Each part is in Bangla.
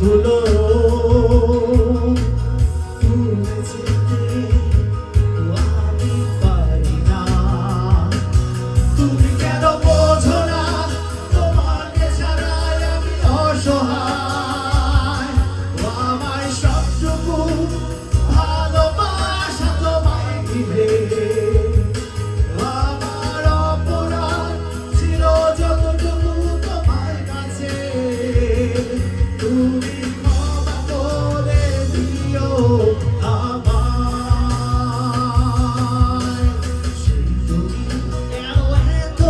ভুলো ভুলে যেতে আমি পারি না। তুমি কেন বোঝো না তোমাকে ছাড়াই আমি অসহায়। আমায় সবটুকু ভালোবাসা তোমায় দিলে আমার অপরাধ ছিল যতটুকু তোমার কাছে। তুমি ক্ষমা করে দিও আমায়। সেই তুমি কেন এত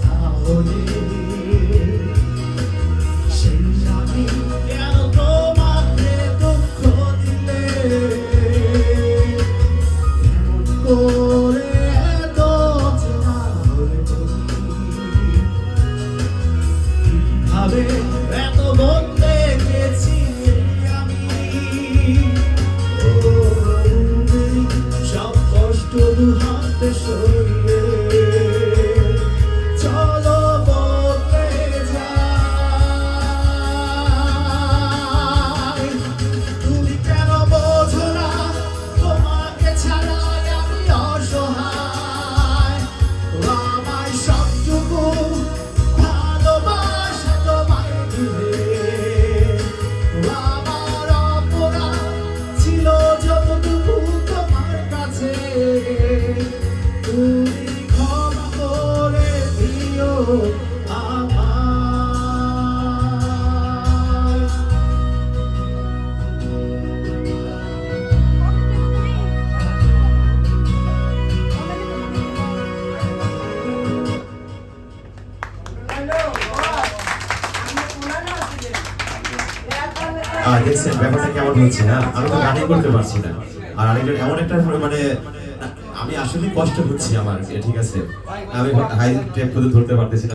তাহলে সেই আমি কেন তোমাকে দুঃখ দিলে। কেমন করে এত তাহলে কিভাবে এত বদলে গেছি আমি। ও সব কষ্ট দুহাতে সরিয়ে চলো বদলে যাই। তুমি কেন বোঝো না তোমাকে ছাড়াই আমি অসহায়। আমায় সবটুকু ভালোবাসা তোমায় দিলে আমার অপরাধ ছিল যতটুকু তোমার কাছে। তুমি ক্ষমা করে দিও আমায়। দেখছেন ব্যাপারটা কেমন হচ্ছে না? আমি তো গানই করতে পারছি না, আর আরেকজন এমন একটা মানে আমি আসলে কষ্ট হচ্ছে আমার, ঠিক আছে আমি হাই টেপ ধরতে পারতেছি না।